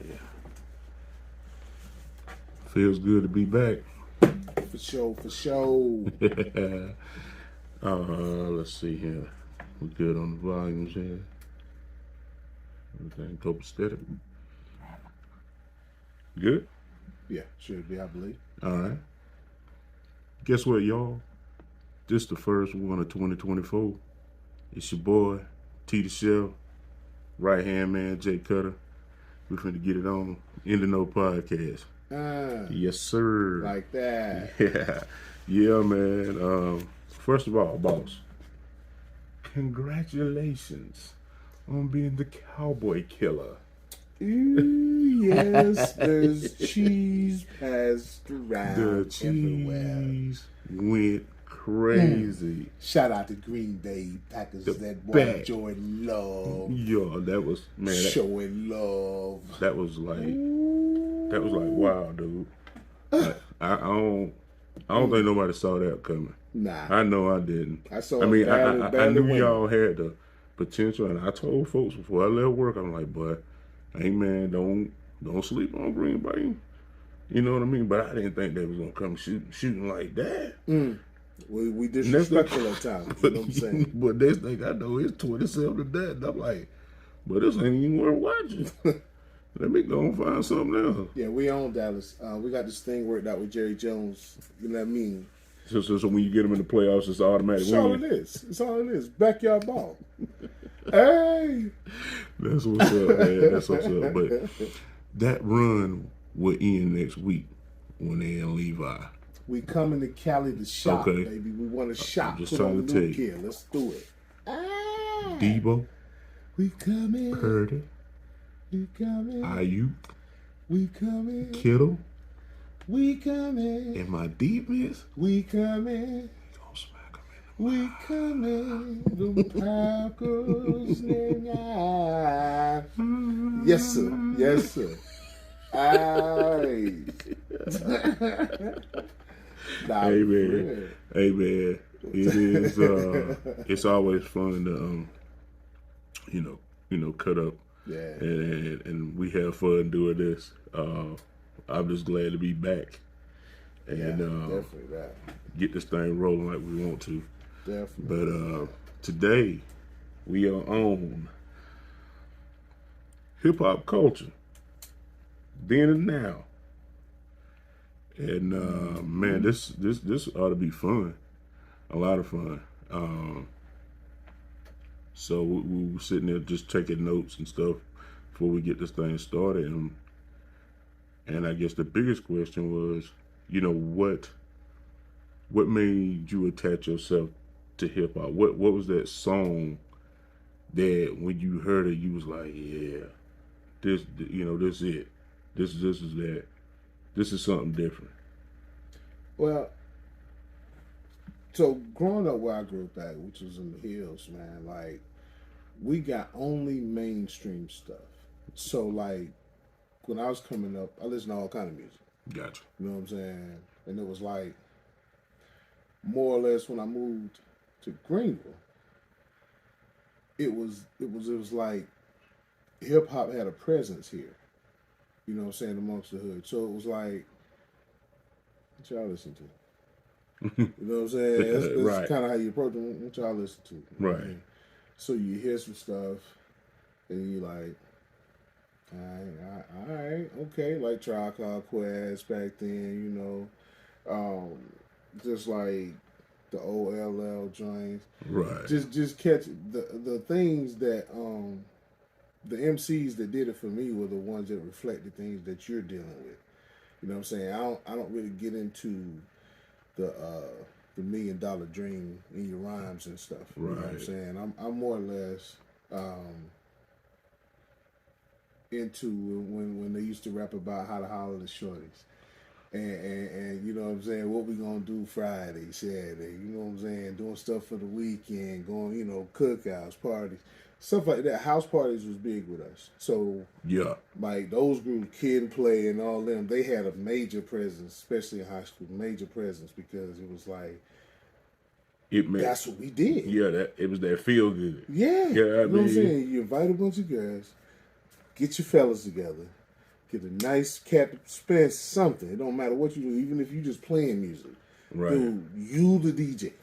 yeah. Feels good to be back. For sure, for sure. Let's see here. We're good on the volumes here. Everything copacetic. Good? Yeah, should be, I believe. All right. Guess what, y'all? This the first one of 2024. It's your boy, T the Shell, right hand man, Jaycutta. We're finna get it on In the Know podcast. Yes, sir. Like that. Yeah, man. First of all, boss, congratulations on being the cowboy killer. Ooh, yes, there's cheese passed around The cheese went crazy. Shout out to Green Bay Packers, that boy Jordan Love. Yo, that was, man. Showing love. That was like wow, dude. Like, I don't think nobody saw that coming. Nah, I know I didn't. I mean, I knew y'all had the potential, and I told folks before I left work, I'm like, but hey man, don't sleep on Green Bay. You know what I mean? But I didn't think they was gonna come shooting like that. We disrespectful at times. You know what I'm saying? But next thing I know, it's 27 to that, and I'm like, but this ain't even worth watching. Let me go and find something else. Yeah, we own Dallas. We got this thing worked out with Jerry Jones. You know what I mean? So when you get them in the playoffs, it's automatic. That's all it is. It's all it is. Backyard ball. Hey, that's what's up, man. That's what's up. But that run will end next week when they in Levi. We coming to Cali to shop, Okay. baby. We want to shop. Just Put trying on to new tell you. gear. Let's do it. Debo, We coming. Purdy, We coming. Ayuk, We coming. Kittle, We coming. and my defense. We coming. Gonna smack them in We coming. The Packers. Yes, sir. Yes, sir. Aye. Nah, Hey man, it is. It's always fun to cut up. Yeah. And we have fun doing this. I'm just glad to be back and definitely that. get this thing rolling like we want to. Definitely. But today we are on hip hop culture, then and now. And man, this ought to be fun, a lot of fun. So we were sitting there just taking notes and stuff before we get this thing started, and I guess the biggest question was, what made you attach yourself to hip hop? What was that song that when you heard it you was like, yeah, this is it, this is that. This is something different. Well, so growing up where I grew up at, which was in the hills, man, like, we got only mainstream stuff. So, like, when I was coming up, I listened to all kind of music. Gotcha. You know what I'm saying? And it was like, more or less when I moved to Greenville, it was like hip hop had a presence here. You know what I'm saying, amongst the hood. So it was like, what y'all listen to? You know what I'm saying? That's Right. kind of how you approach them. What y'all listen to? Right. And so you hear some stuff, and you like, all right, okay. Like Tribe Called Quest back then, just like the OLL joints. Right. Just catch the things that the MCs that did it for me were the ones that reflect the things that you're dealing with. You know what I'm saying? I don't really get into the $1 million dream in your rhymes and stuff. You know what I'm saying? I'm more or less into when they used to rap about how to holler the shorties. And you know what I'm saying, what we gonna do Friday, Saturday, you know what I'm saying, doing stuff for the weekend, going, cookouts, parties, stuff like that. House parties was big with us. So yeah, like those groups, Kid and Play and all them, they had a major presence, especially in high school, major presence, because it was like, that's what we did. Yeah, it was that feel good. Yeah. You know what I'm saying? You invite a bunch of guys, get your fellas together, Get a nice Captain Spence something. It don't matter what you do, even if you just playing music. Right. Dude, you the DJ.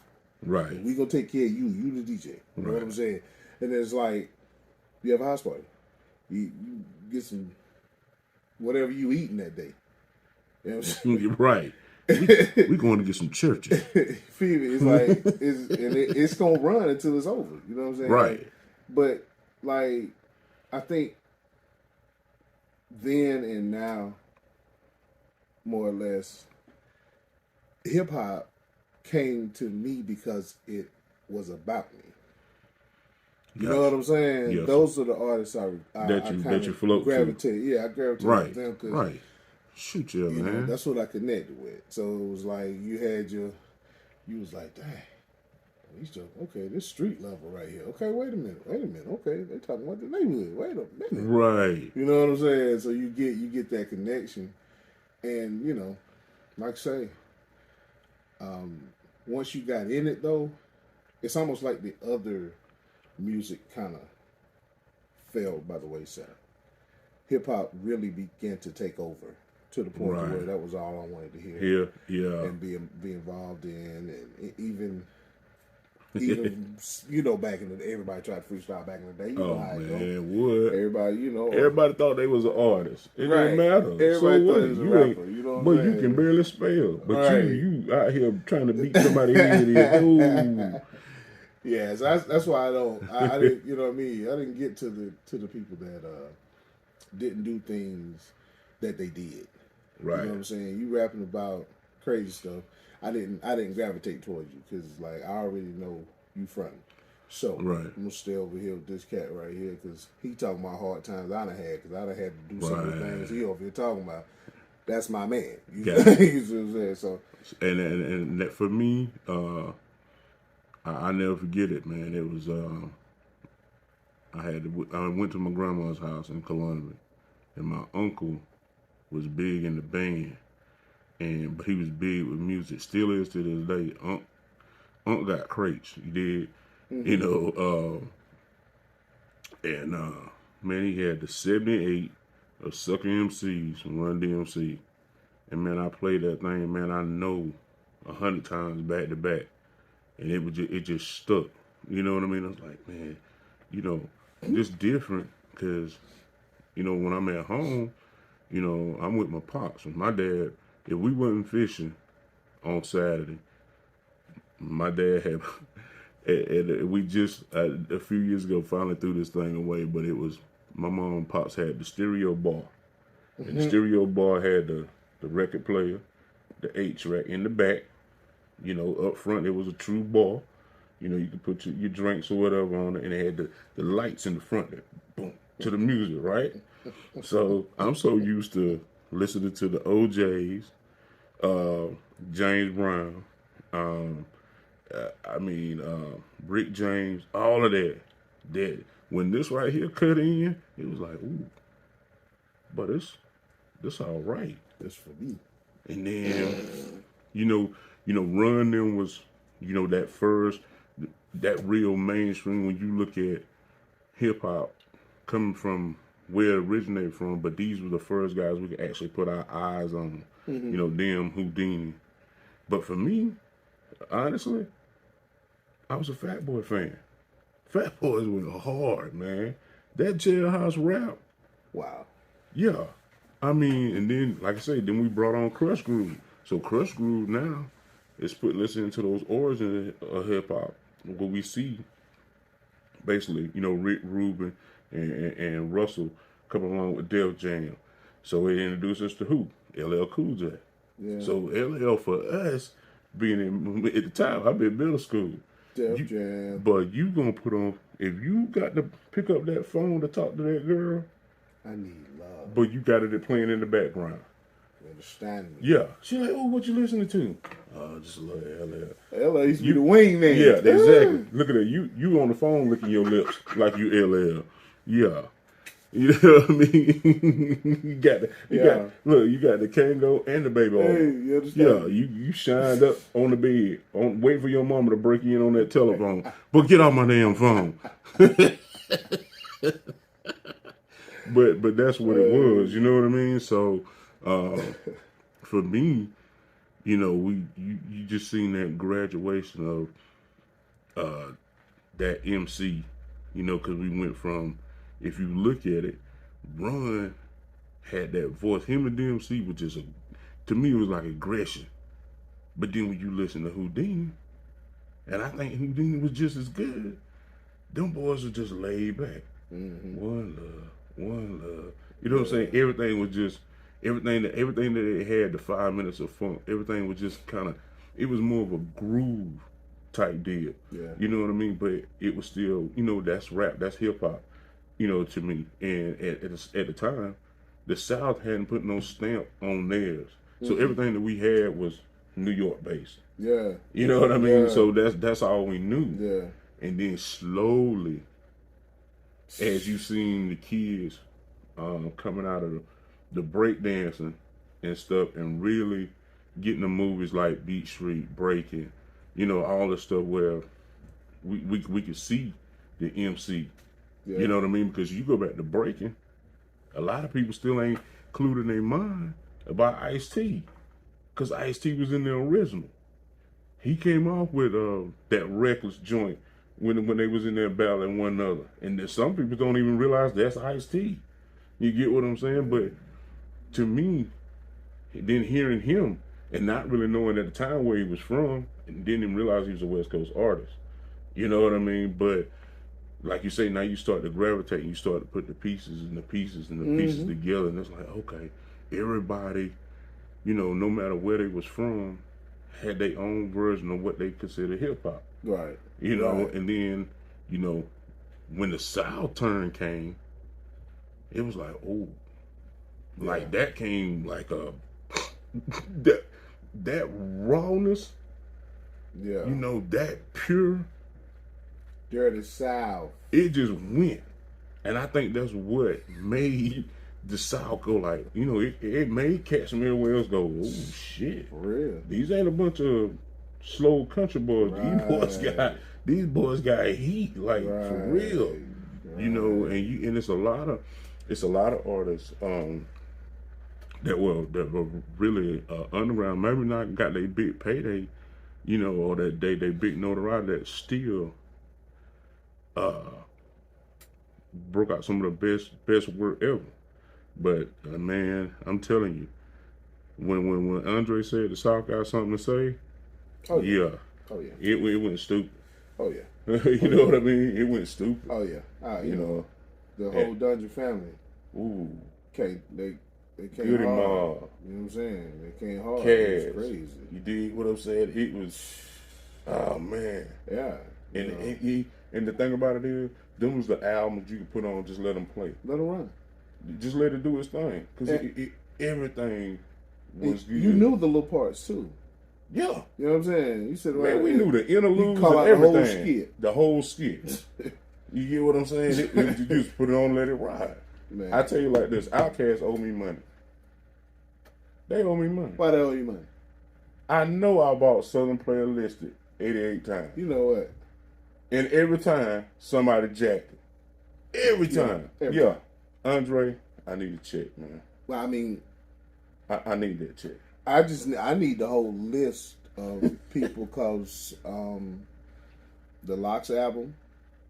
Right. And we gonna take care of you. You the DJ. You know what I'm saying? And it's like you have a house party. You get some whatever you eating that day. You know what I'm saying? Right. We going to get some churches. Feel me? It's like it's gonna run until it's over. You know what I'm saying? Right. Like, but like I think then and now, more or less, hip hop came to me because it was about me. You know what I'm saying? Yes. Those are the artists that you float gravitate. to. Yeah, I gravitate Right. to them. Cause, right. Shoot, yeah, man. Know, that's what I connected with. So it was like you was like, dang, these just okay. This street level right here. Okay, wait a minute. Okay, they talking about the neighborhood. Wait a minute. Right. You know what I'm saying? So you get that connection, and like I say, once you got in it though, it's almost like the other music kind of fell by the wayside. Hip hop really began to take over to the point where that was all I wanted to hear. Yeah. And be involved in, and even back in the day, everybody tried to freestyle back in the day. You know how it would. Everybody thought they was an artist. It didn't matter. Everybody thought it was a rapper. You know what I'm saying? You can barely spell. But you out here trying to beat somebody head. Ooh. Yeah, so that's why I didn't, you know what I mean? I didn't get to the people that didn't do things that they did. Right. You know what I'm saying? You rapping about crazy stuff. I didn't gravitate towards you because like I already know you fronting. So I'm gonna stay over here with this cat right here because he talking about hard times I done had because I done had to do some of the things he over here talking about. That's my man. You know what I'm saying? So and that for me, I never forget it, man. It was I went to my grandma's house in Columbia, and my uncle was big in the band, but he was big with music. Still is to this day. Unc got crates. He did, man, he had the 78 of Sucker MCs from Run DMC, and man, I played that thing, man. I know 100 times back to back. And it just stuck. You know what I mean? I was like, man, it's different because, when I'm at home, I'm with my pops. And my dad, if we wasn't fishing on Saturday, my dad had, and we just, a few years ago, finally threw this thing away, but it was, my mom and pops had the stereo bar. And the stereo bar had the record player, the 8-track in the back. Up front, it was a true bar. You could put your drinks or whatever on it, and it had the lights in the front there, boom, to the music, right? So I'm so used to listening to the OJs, James Brown, Rick James, all of that. That when this right here cut in, it was like, ooh, but this all right. It's for me. And then, Run them was, that real mainstream when you look at hip hop coming from where it originated from, but these were the first guys we could actually put our eyes on, them, Houdini. But for me, honestly, I was a Fat Boy fan. Fat Boys went hard, man. That Jailhouse rap. Wow. Yeah. And then, like I said, then we brought on Crush Groove. So Crush Groove now is listening to those origins of hip hop. What we see, basically, Rick Rubin and Russell coming along with Def Jam. So it introduced us to who? LL Cool J. Yeah. So LL for us, being at the time, I've been in middle school. Def Jam. But you gonna put on, if you got to pick up that phone to talk to that girl, I need love. But you got it playing in the background. You understand me? Yeah. She's like, oh, what you listening to? Just a little LL. LL used to be the wingman. Yeah, exactly. Look at that. You on the phone licking your lips like you LL. Yeah. You know what I mean? you got the Kango and the baby oil. Hey, you understand? Yeah, you shined up on the bed, wait for your mama to break in on that telephone. But get off my damn phone. but that's what it was. You know what I mean? So for me, you know, you just seen that graduation of that MC. You know, because we went from, if you look at it, Run had that voice. Him and DMC was just to me it was like aggression. But then when you listen to Houdini, and I think Houdini was just as good. Them boys were just laid back. Mm-hmm. One love, one love. You know what I'm saying? Everything was just everything that they had. The 5 minutes of funk. Everything was just kind of. It was more of a groove type deal. Yeah. You know what I mean? But it was still, you know, that's rap, that's hip hop. You know, to me, and at the time, the South hadn't put no stamp on theirs, so everything that we had was New York based. Yeah. You know what I mean? Yeah. So that's all we knew. Yeah. And then slowly, as you seen the kids coming out of the breakdancing and stuff, and really getting the movies like Beat Street, Breaking, you know, all the stuff where we could see the MC. Yeah. You know what I mean? Because you go back to Breaking, a lot of people still ain't clued in their mind about Ice-T, because Ice-T was in the original. He came off with that reckless joint when they was in there battling one another, and some people don't even realize that's Ice-T. You get what I'm saying? But to me, then hearing him and not really knowing at the time where he was from, and didn't even realize he was a West Coast artist. You know what I mean? But like you say, now you start to gravitate and you start to put the pieces and the pieces and the pieces together, and it's like, okay, everybody, you know, no matter where they was from, had their own version of what they consider hip hop. Right. You know, Right. and then, you know, when the South turn came, it was like, oh, like that came like a that rawness, Yeah. you know, that pure, Dirty South. it just went. And I think that's what made the South go like, you know, it made Cats and everywhere else go, oh shit. For real. These ain't a bunch of slow country boys. Right. These boys got heat, like Right. for real. Right. You know, and it's a lot of artists that were really underground, maybe not got their big payday, you know, or that they big notoriety, that still broke out some of the best work ever. But man, I'm telling you, when Andre said the South got something to say, Oh yeah. yeah, Oh yeah. it went stupid. Oh yeah. You know what I mean? It went stupid. Oh yeah. You You know, the whole Dungeon family Ooh, they came Goody hard. Ma, You know what I'm saying? They came hard. Cash. It's crazy. You dig what I'm saying? It was, oh man. Yeah. And the thing about it is, them was the albums you could put on, just let them play. Let them run. Just let it do its thing. Because everything was good. You knew the little parts too. Yeah. You know what I'm saying? You said, Man, we knew the interludes call and out the whole everything. skit. The whole skit. You get what I'm saying? You just put it on and let it ride. Man. I tell you like this, Outkast owe me money. They owe me money. Why they owe you money? I know I bought Southern Player Listed 88 times. You know what? And every time, somebody jacked it. Every time. every Yeah. time. Andre, I need a check, man. Well, I mean, I need that check. I need the whole list of people because the Locks album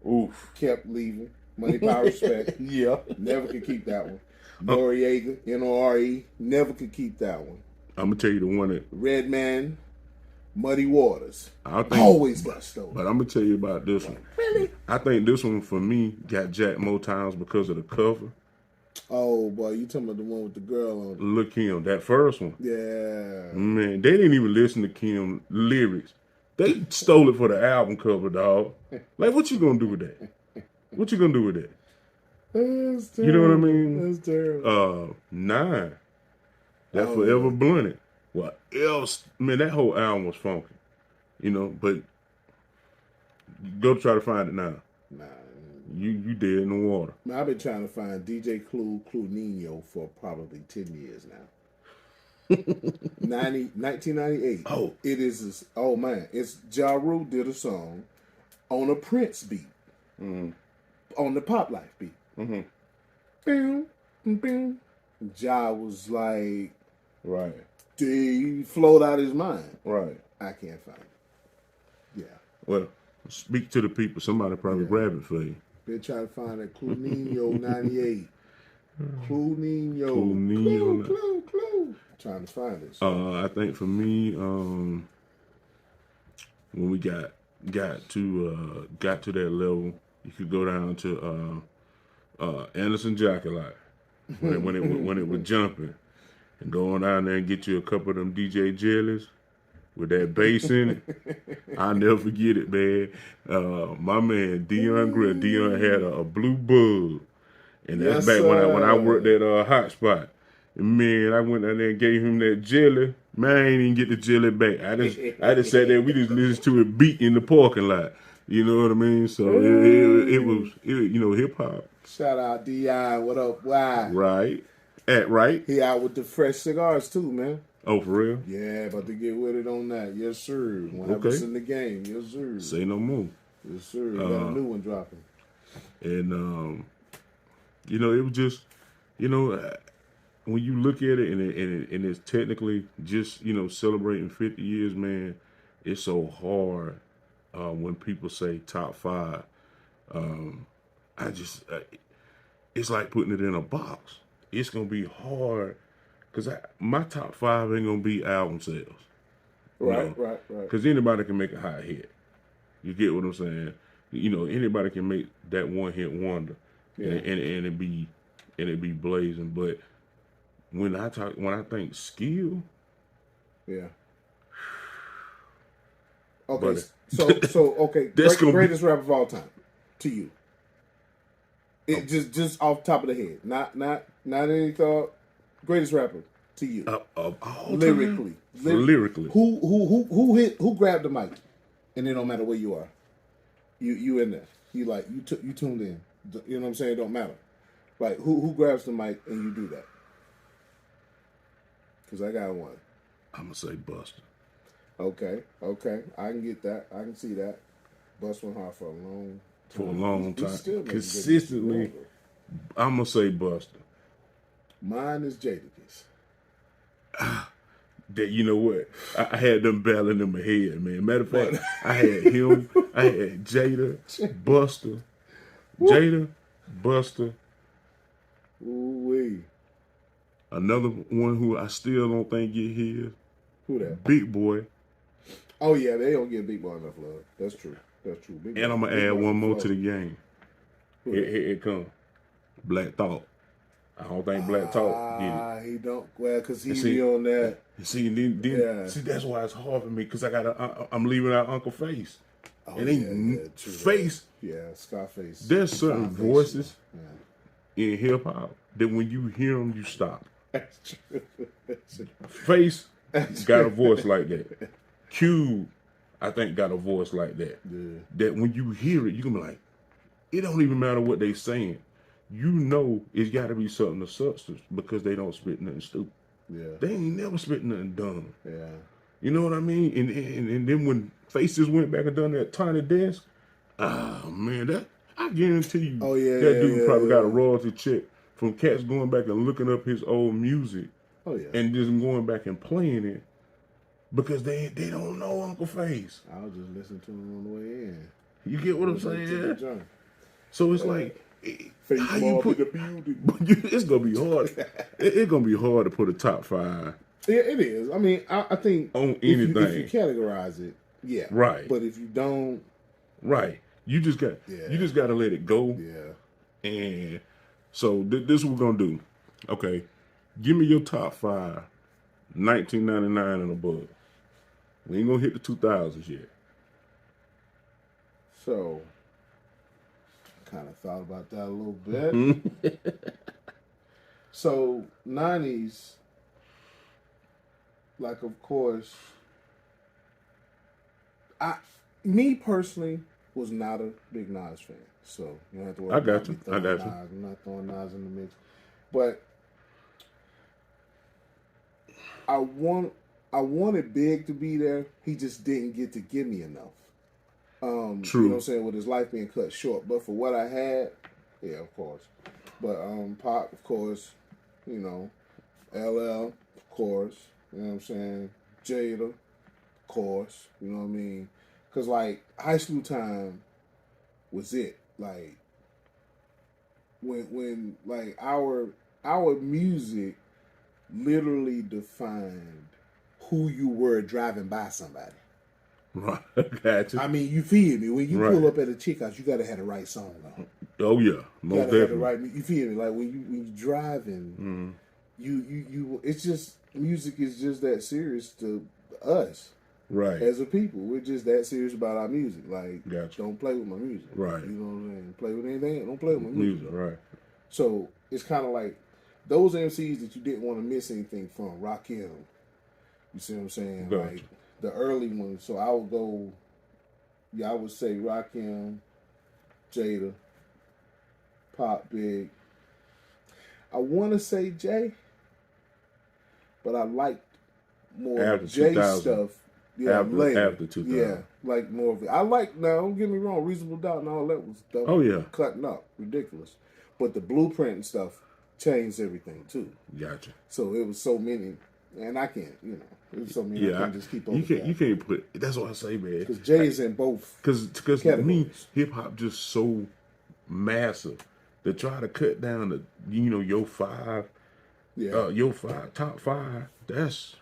Oof. kept leaving. Money, Power, Respect. Yeah. Never could keep that one. Noriega, Nore, never could keep that one. I'm going to tell you the one that Redman, Muddy Waters. I think, Always got stolen. but I'm going to tell you about this one. Really? I think this one, for me, got jacked more times because of the cover. Oh, boy, you talking about the one with the girl on it. Look, Kim, that first one. Yeah. Man, they didn't even listen to Kim's lyrics. They stole it for the album cover, dog. Like, what you gonna do with that? What you gonna do with that? That's terrible. You know what I mean? That's terrible. 9. That Oh, Forever yeah. Blunted. What else? Man, that whole album was funky. You know, but go try to find it now. Nah. You dead in the water. Man, I've been trying to find DJ Clue Nino for probably 10 years now. 1998. Oh. It is, oh man, it's Ja Rule did a song on a Prince beat. On the Pop Life beat. bing, bing. Ja was like, Right. he flowed out his mind. Right. I can't find it. Yeah. Well, speak to the people. Somebody probably Yeah. grab it for you. Been trying to find that Clunino 98. Clunino. Clunino. Clue. Trying to find it. So. I think for me, when we got to that level, you could go down to Anderson Jaycutta when it was jumping, and go on down there and get you a couple of them DJ jellies with that bass in it. I'll never forget it, man. My man Dion had a blue bug, and that's Yes, back when I sir. worked at Hot Spot. And man, I went down there and gave him that jelly. Man, I ain't even get the jelly back. I just sat there. We just listened to it beat in the parking lot. You know what I mean? So it was hip hop. Shout out Dion. What up? Why? Right. He out with the fresh cigars too, man. Oh, for real? Yeah, about to get with it on that. Yes, sir. Whenever it's in the game. Yes, sir. Say no more. Yes, sir. Got a new one dropping. And it was just, when you look at it and it's technically just celebrating 50 years, man. It's so hard when people say top five. It's like putting it in a box. It's gonna be hard because my top five ain't gonna be album sales. Right. Because anybody can make a hot hit. You get what I'm saying? Anybody can make that one hit wonder, and it be blazing. But when I think skill, yeah. Okay, buddy, so okay, greatest rapper of all time to you. It just off the top of the head, not any thought. Greatest rapper to you, lyrically. Who grabbed the mic, and it don't matter where you are. You in there. You tuned in. You know what I'm saying? It don't matter. Like who grabs the mic and you do that? Because I got one. I'm gonna say Buster. Okay, I can get that. I can see that. Buster went hard for a long time. Still consistently, I'm gonna say Buster. Mine is Jadakiss. That you know what? I had them battling in my head, man. Matter of fact, I had him. I had Jada, Buster, Buster. Ooh-wee. Another one who I still don't think get his. Who that? Big Boy. Oh yeah, they don't give Big Boy enough love. That's true. And I'm gonna add one more to the game. Here it come. Black Thought. I don't think Black Thought get it. He don't. Well, cause he be on that. See, that's why it's hard for me because I'm leaving out Uncle Face. Oh, and ain't Face. Yeah, Scarface. There's certain voices in hip hop that when you hear them, you stop. That's true. Face got a voice like that. Cube, I think, got a voice like that. Yeah. That when you hear it, you can be like, it don't even matter what they saying. You know it's got to be something of substance because they don't spit nothing stupid. Yeah. They ain't never spit nothing dumb. Yeah. You know what I mean? And then when Faces went back and done that Tiny Desk, man, that I guarantee you, that dude probably got a royalty check from cats going back and looking up his old music. Oh yeah. And just going back and playing it because they don't know Uncle Face. I'll just listen to him on the way in. You get what I'm saying? So it's like how you put the beauty. It's gonna be hard. It's gonna be hard to put a top five. Yeah, it is. I mean, I think on anything if you categorize it, yeah, right. But if you don't, right, you just got to let it go. Yeah. And so this is what we're gonna do. Okay, give me your top five, 1999 and above. We ain't gonna hit the 2000s yet. So, I kind of thought about that a little bit. So, 90s, like, of course, me personally was not a big Nas fan. So, you don't have to worry about me throwing Nas. I'm not throwing Nas in the mix. But I wanted Big to be there. He just didn't get to give me enough. True. You know what I'm saying? With his life being cut short. But for what I had, yeah, of course. But Pop, of course, you know, LL, of course, you know what I'm saying? Jada, of course, you know what I mean? Because, like, high school time was it. Like, when like, our music literally defined who you were driving by somebody. Right. Gotcha. I mean, you feel me? When you Right. pull up at a chick house, you gotta have the right song on. Oh yeah, You most gotta have the definitely. right. You feel me? Like when you driving, you. It's just music is just that serious to us Right. as a people. We're just that serious about our music. Like, Gotcha. don't play with my music. Right. You know what I'm saying? Play with anything. Don't play with my music. Right. So it's kind of like those MCs that you didn't want to miss anything from. Rakim. You see what I'm saying? Gotcha. Like the early ones. So I would go. Yeah, I would say Rakim, Jada, Pop, Big. I want to say Jay, but I liked more After Jay 2000. stuff. Yeah, later. After 2000. Yeah, like more of it. I like, now, don't get me wrong, Reasonable Doubt and all that was stuff. Oh yeah. Cutting up. Ridiculous. But the Blueprint and stuff changed everything too. Gotcha. So it was so many, and I can't, it was so many, I can't just keep up with that. You can't put, that's what I say, man. Because Jay is in both. Because to me, hip-hop just so massive. To try to cut down the, your five, top five, that's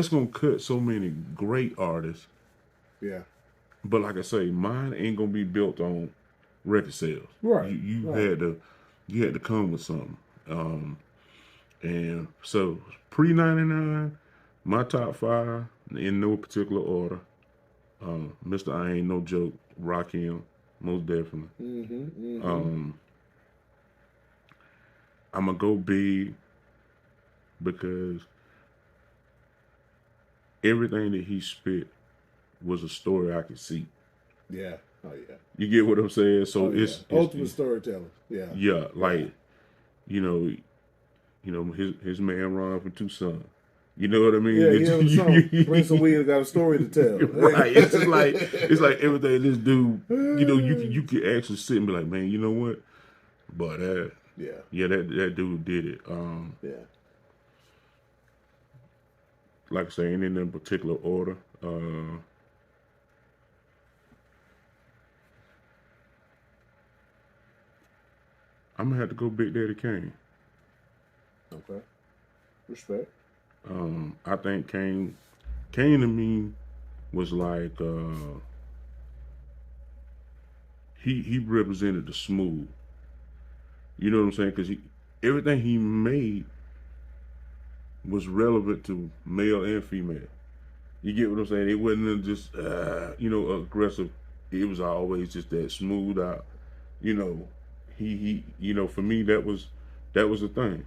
gonna cut so many great artists. Yeah. But like I say, mine ain't gonna be built on record sales. Right. You right. had to come with something. And so pre-99, my top five in no particular order. Mr. I Ain't No Joke, Rakim, most definitely. I'm gonna go big because everything that he spit was a story I could see. Yeah. Oh yeah. You get what I'm saying? So it's ultimate storyteller. Yeah. Yeah, like his man Ron from Tucson. You know what I mean? Yeah, the song. Prince of Weed got a story to tell. Right. It's just like everything this dude. You could actually sit and be like, man, you know what? But that dude did it. Like I say, ain't in no particular order. I'm gonna have to go Big Daddy Kane. Okay. Respect. I think Kane to me was like he represented the smooth. You know what I'm saying? Because everything he made was relevant to male and female. You get what I'm saying? It wasn't just aggressive. It was always just that smooth out. He for me that was a thing.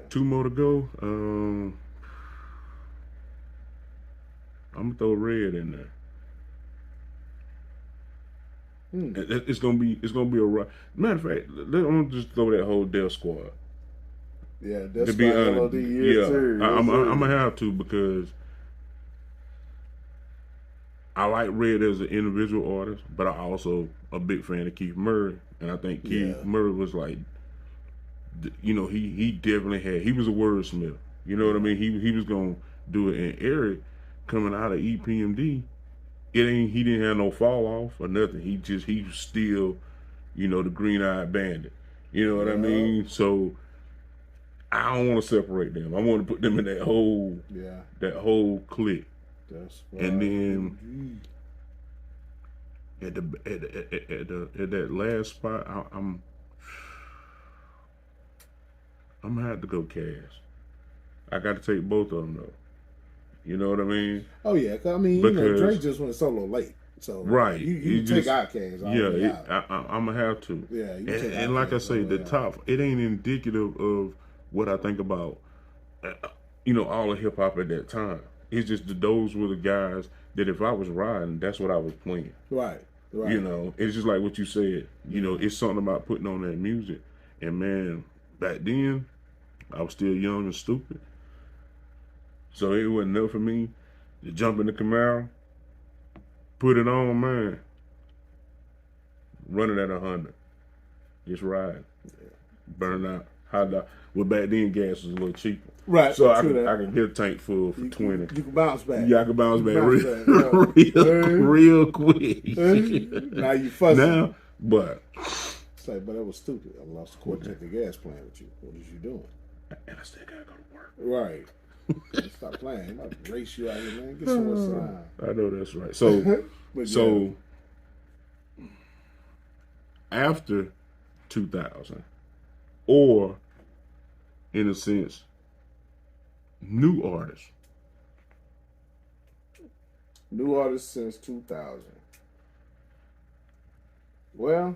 Two more to go. I'm gonna throw Red in there. It's gonna be a right. Matter of fact, I'm gonna just throw that whole Death Squad. Yeah, Death to be honest, I'm gonna have to, because I like Red as an individual artist, but I also a big fan of Keith Murray, and I think Keith Murray was like, he definitely he was a wordsmith. You know what I mean? He was gonna do it. And Eric, coming out of EPMD, he didn't have no fall off or nothing. He was still, the green-eyed bandit. You know what I mean? So I don't want to separate them. I want to put them in that whole clique. That's right. And then at that last spot, I'm gonna have to go Cash. I got to take both of them though. You know what I mean? Oh yeah, I mean, Drake just went solo late, so right. You take Outkast. I'm gonna have to. Yeah, and like I say, the top. It ain't indicative of what I think about. All of hip hop at that time. It's just those were the guys that if I was riding, that's what I was playing. Right. It's just like what you said. It's something about putting on that music. And man, back then, I was still young and stupid. So it wasn't enough for me to jump in the Camaro Put it on, man. Running at 100. Just ride. Burn out. Hot dog. Well, back then gas was a little cheaper. Right. So I can get a tank full for 20. You can bounce back. Yeah, I can bounce back Yeah. real quick. Now you fussing. Now, but it's like, but that was stupid. I lost a quarter tank of gas playing with you. What is you doing? And I still gotta go to work. Right. Stop playing. I'm about to race you out here, man. Get some more slime. I know that's right. So, so after 2000, or in a sense, new artists. New artists since 2000. Well,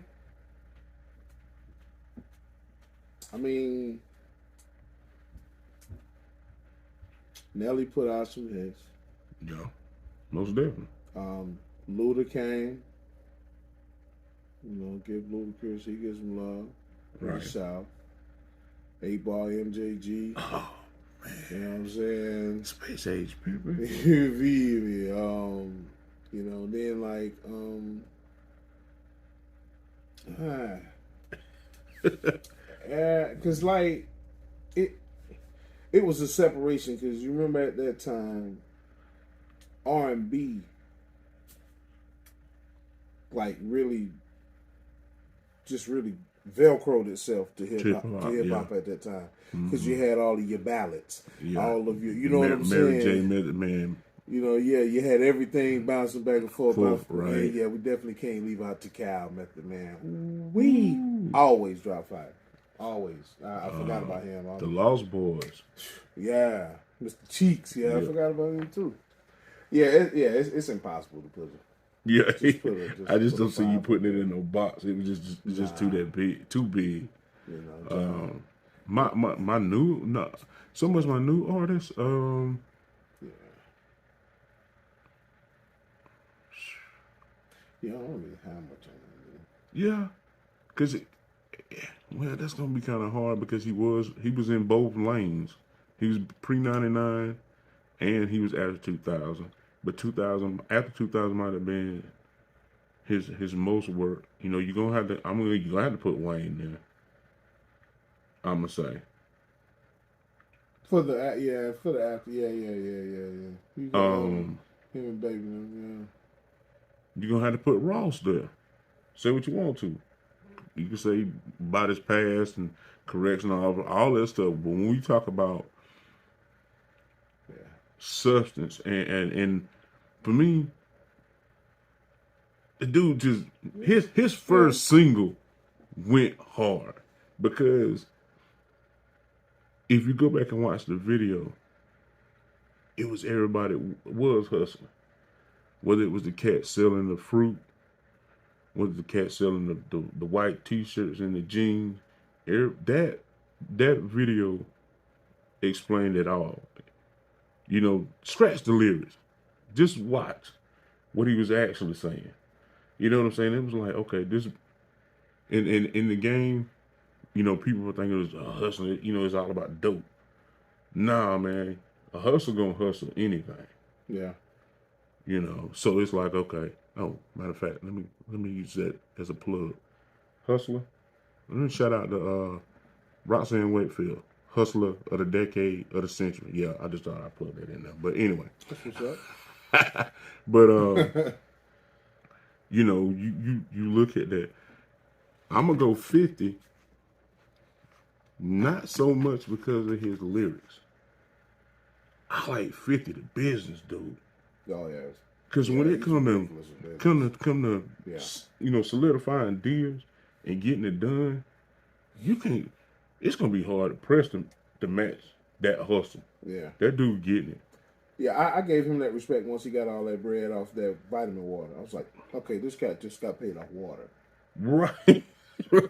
I mean, Nelly put out some hits. Yeah, most definitely. Luda came. You know, give Ludacris, he gets some love. Right. South. 8 Ball MJG. Oh, man. You know what I'm saying? Space Age, people. You know, then like, cause like, it was a separation, cause you remember at that time, R&B, like really velcroed itself to hip hop at that time, because you had all of your ballads, all of your, you know what I'm Mary saying? J. Method Man. You know, you had everything bouncing back and forth. Right. Yeah, we definitely can't leave out Tikal, Method Man. We always drop fire. Always. I forgot about him. The Lost Boys. Yeah. Mr. Cheeks. Yeah, I forgot about him too. Yeah, it's impossible to put it. Yeah, I just don't see you putting it in no box. It was just too big. You know, my new so much my new artists. Yeah, I don't really have much on him. Yeah, because well, that's gonna be kind of hard because he was in both lanes. He was pre 99, and he was after 2000. But 2000 after 2000 might have been his most work. You know, you're gonna have to put Wayne there. I'm gonna say for the after, yeah. You got, him and Baby, yeah. You're gonna have to put Ross there. Say what you want to. You can say about his past and correction, all that stuff. But when we talk about substance and for me, the dude just his first single went hard, because if you go back and watch the video, it was everybody was hustling. Whether it was the cat selling the fruit, whether the cat selling the white t-shirts and the jeans, that video explained it all. You know, scratch the lyrics. Just watch what he was actually saying. You know what I'm saying? It was like, okay, this in the game, you know, people were thinking it was hustling. You know, it's all about dope. Nah, man, a hustler gonna hustle anything. Yeah. You know, so it's like, okay. Oh, matter of fact, let me use that as a plug. Hustler. Let me shout out to Roxanne Wakefield, hustler of the decade of the century. Yeah, I just thought I'd plug that in there. But anyway. That's what's up. But you know, you look at that. I'm gonna go 50. Not so much because of his lyrics. I like 50 the business dude. Oh yeah. Because when it come to you know, solidifying deals and getting it done, you can't. It's gonna be hard to press them to match that hustle. Yeah. That dude getting it. Yeah, I gave him that respect once he got all that bread off that vitamin water. I was like, okay, this cat just got paid off water. Right.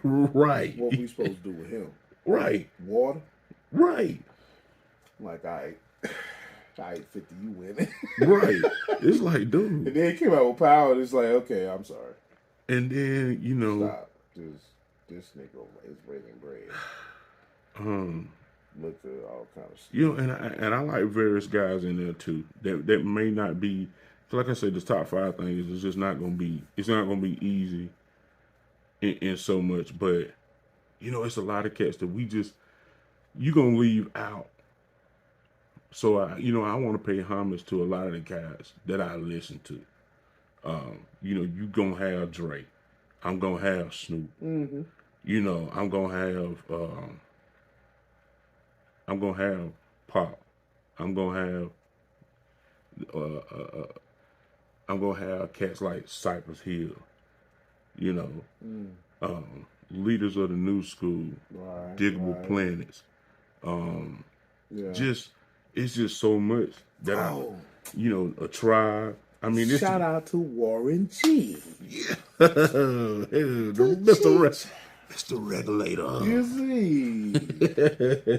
Right. What we supposed to do with him? Right. Water? Right. I'm like, all right, 50, you winning. Right. It's like, dude. And then he came out with power, and it's like, okay, I'm sorry. And then, you know. Stop. This nigga is breaking bread. Look at all kind of stuff. You know, and I like various guys in there too that may not be So like I said, this top 5 thing is just not gonna be. It's not gonna be easy in so much, but it's a lot of cats that you gonna leave out. So I want to pay homage to a lot of the guys that I listen to. You gonna have Drake. I'm gonna have Snoop. Mm-hmm. I'm gonna have Pop. I'm gonna have uh, uh, uh, I'm gonna have cats like Cypress Hill. You know, Mm. leaders of the new school, Right. Diggable Right. Planets. Yeah. Just it's just so much that Oh. a tribe. I mean, Shout out to Warren G. Yeah, Mr. Regulator. You see,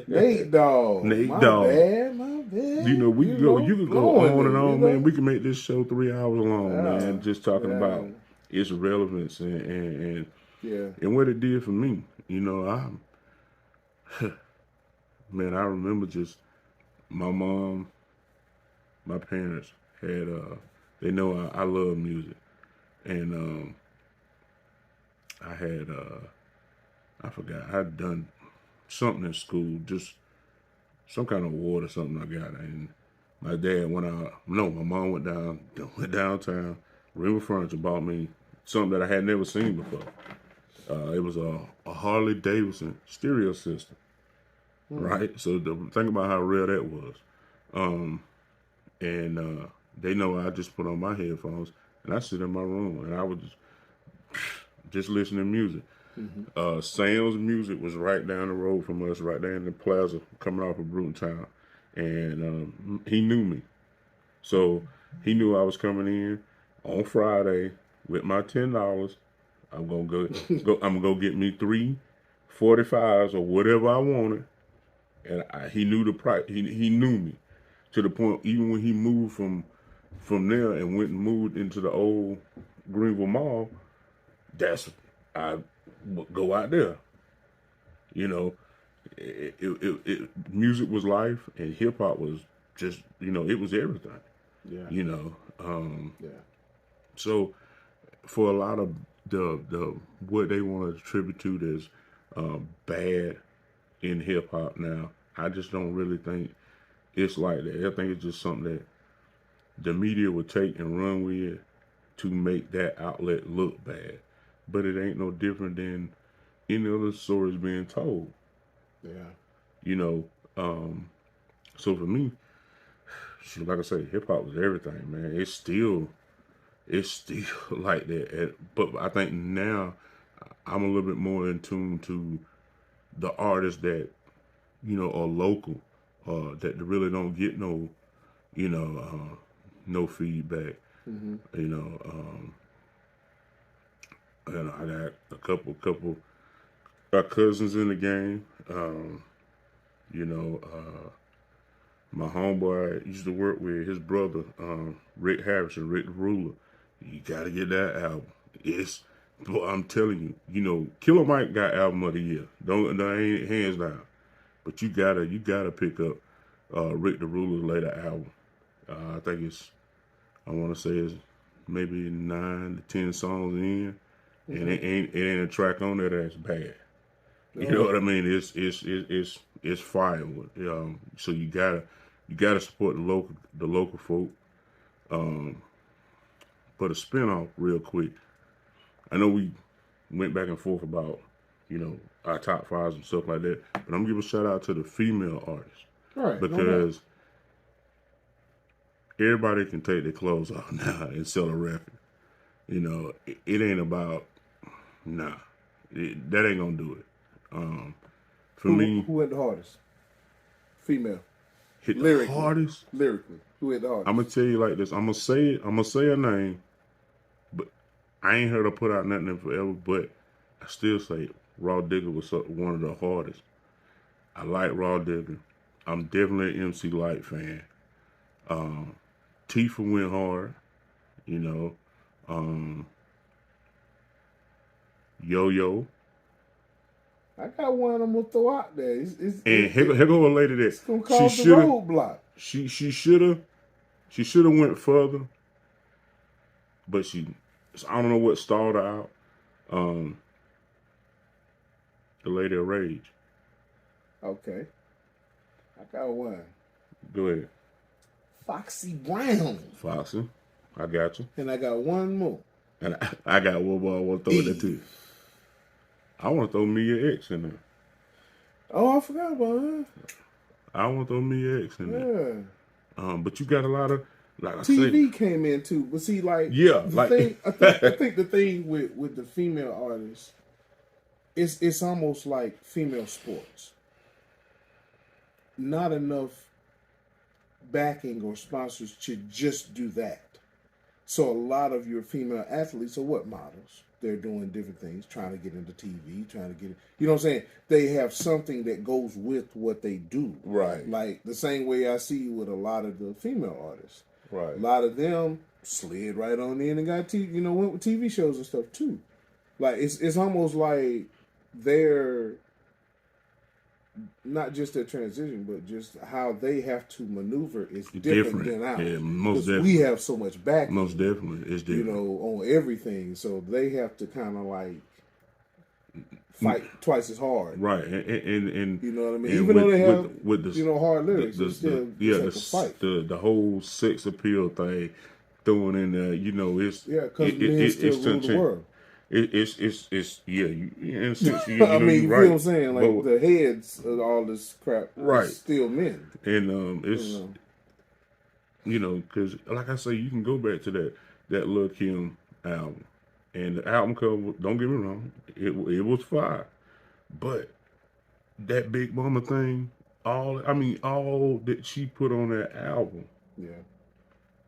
Nate Dogg. Nate My Dogg. bad. My bad. We could go on and on, man. We can make this show 3 hours long, Yeah. man. Just talking Yeah. about its relevance and Yeah. and what it did for me. Man, I remember just my mom, my parents had they know I love music, and I had I forgot I'd done something in school, just some kind of award or something I got, and my dad went out. No, my mom went downtown. River Furniture bought me something that I had never seen before. It was a Harley Davidson stereo system, right? So the think about how rare that was. And they know I just put on my headphones and I sit in my room and I was just listening to music. Sam's music was right down the road from us, right there in the plaza, coming off of Brutontown, and he knew me, so he knew I was coming in on Friday with my $10. I'm gonna go. I'm gonna go get me 3 45s or whatever I wanted, and he knew the price. He knew me to the point even when he moved from there and went and moved into the old Greenville Mall. I would go out there. You know, music was life, and hip hop was just it was everything. Yeah. Yeah. So for a lot of the what they want to attribute to as bad in hip hop now, I just don't really think it's like that. I think it's just something that the media would take and run with to make that outlet look bad. But it ain't no different than any other stories being told. Yeah. So for me, like I say, hip hop was everything, man. It's still like that. But I think now I'm a little bit more in tune to the artists that are local, that really don't get no feedback. Mm-hmm. I got a couple cousins in the game. My homeboy I used to work with, his brother, Rick Harrison, Rick the Ruler. You gotta get that album. But I'm telling you, Killer Mike got album of the year. Don't ain't hands down. But you gotta pick up Rick the Ruler's later album. I think I want to say it's maybe 9 to 10 songs in, and it ain't a track on there that's bad. You know what I mean? It's fire. So you gotta support the local folk. But a spinoff real quick. I know we went back and forth about our top 5s and stuff like that, but I'm gonna give a shout out to the female artists, Right. because everybody can take their clothes off now and sell a record. It ain't about that ain't gonna do it. For me, who hit the hardest? Female. hit Lyrically. the hardest. Lyrically, who hit the hardest? I'm gonna tell you like this. I'm gonna say a name, but I ain't heard her put out nothing in forever. But I still say Raw Digger was one of the hardest. I like Raw Digger. I'm definitely an MC Light fan. Tifa went hard. Yo-Yo. I got one I'm gonna throw out there. And here go a lady that it's gonna cause the roadblock. She should have went further, but I don't know what stalled her out. The Lady of Rage. Okay. I got one. Go ahead. Foxy Brown. Foxy. I got you. And I got one more. And I got one more I want to throw in there too. I want to throw Mia X in there. Oh, I forgot about her. I want to throw Mia X in there. Yeah. But you got a lot of, like I TV say, came in too. But see, like, yeah, the like thing, I think the thing with the female artists, it's almost like female sports. Not enough backing or sponsors to just do that. So a lot of your female athletes are what models? They're doing different things, trying to get into TV, trying to get, you know what I'm saying? They have something that goes with what they do. Right. Like the same way I see with a lot of the female artists. Right. A lot of them slid right on in and got went with TV shows and stuff too. Like it's almost like they're not just their transition, but just how they have to maneuver is different than ours. Yeah, most definitely. We have so much backing. Most definitely, it's different. On everything, so they have to kind of like fight twice as hard. Right, and you know what I mean. Even though they have with the, hard lyrics, it's still a fight. The whole sex appeal thing thrown in there. It's because men still rule the world. It's in a sense, I mean, you right. feel what I'm saying? Like the heads of all this crap, right? Is still men, and it's because like I say, you can go back to that Lil' Kim album, and the album cover. Don't get me wrong, it was fire, but that Big Mama thing, all that she put on that album,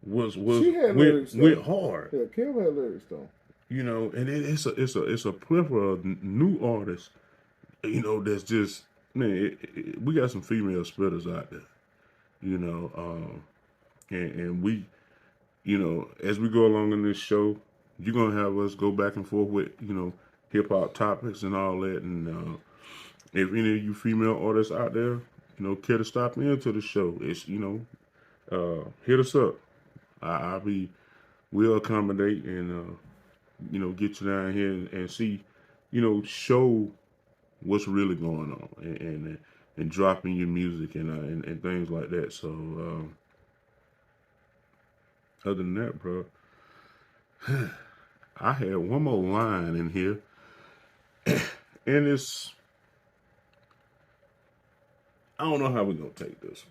was she had lyrics, went hard. Yeah, Kim had lyrics though. And it's a plethora of new artists. That's just man. We got some female spitters out there. And we, as we go along in this show, you're gonna have us go back and forth with hip hop topics and all that. And if any of you female artists out there, care to stop into the show, it's hit us up. We'll accommodate and get you down here and see, show what's really going on and dropping your music and things like that. So other than that, bro, I had one more line in here, and it's I don't know how we're gonna take this,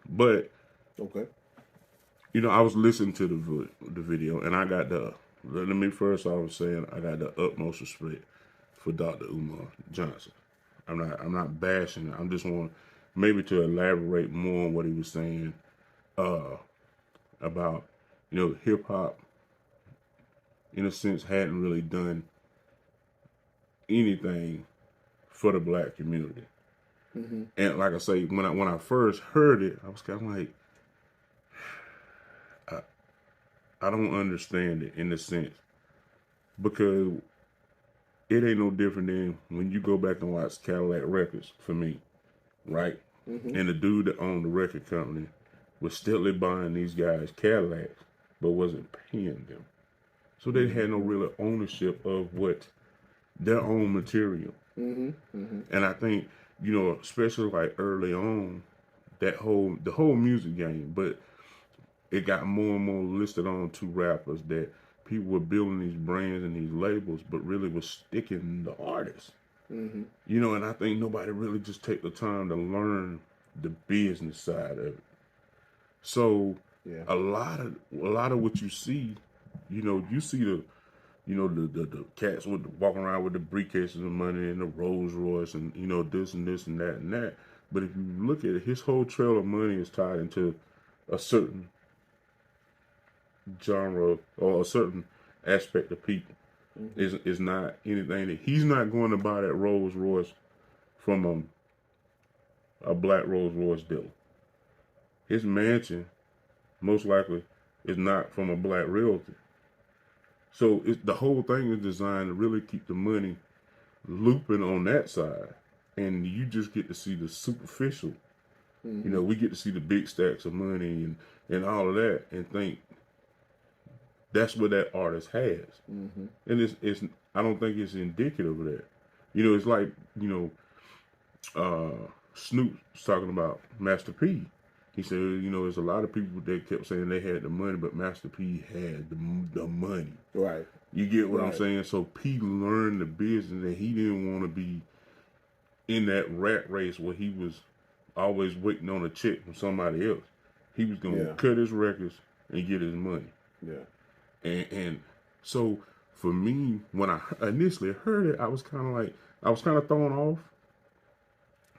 but okay. I was listening to the video, and I got let me first I was saying I got the utmost respect for Dr. Umar Johnson. I'm not bashing it. I'm just want maybe to elaborate more on what he was saying about hip hop in a sense hadn't really done anything for the black community. Mm-hmm. And like I say, when I first heard it, I was kind of like, I don't understand it in a sense, because it ain't no different than when you go back and watch Cadillac Records for me, right? Mm-hmm. And the dude that owned the record company was still buying these guys Cadillacs, but wasn't paying them. So they had no real ownership of what their own material. Mm-hmm. Mm-hmm. And I think, especially like early on, the whole music game, but it got more and more listed on to rappers that people were building these brands and these labels, but really was sticking the artists. Mm-hmm. And I think nobody really just take the time to learn the business side of it. So a lot of what you see, you see the cats walking around with the briefcases of money and the Rolls Royce and this and this and that and that. But if you look at it, his whole trail of money is tied into a certain genre or a certain aspect of people. Mm-hmm. Is not anything that he's not going to buy that Rolls Royce from a black Rolls Royce dealer. His mansion most likely is not from a black realtor. So the whole thing is designed to really keep the money looping on that side, and you just get to see the superficial. Mm-hmm. We get to see the big stacks of money and all of that, and think that's what that artist has, and it's I don't think it's indicative of that. You know, it's like Snoop's talking about Master P. He said, there's a lot of people that kept saying they had the money, but Master P had the money. Right. You get what Right. I'm saying? So P learned the business, and he didn't want to be in that rat race where he was always waiting on a check from somebody else. He was going to cut his records and get his money. Yeah. And so for me, when I initially heard it, I was kind of thrown off,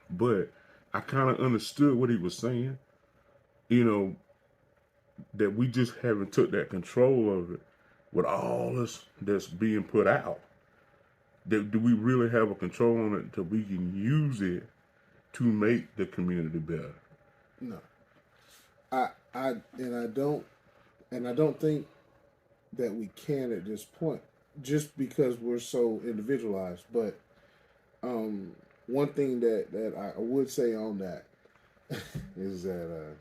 but I kind of understood what he was saying. That we just haven't took that control of it with all this that's being put out. Do we really have a control on it until we can use it to make the community better? No. I don't think that we can at this point, just because we're so individualized. But one thing that I would say on that is that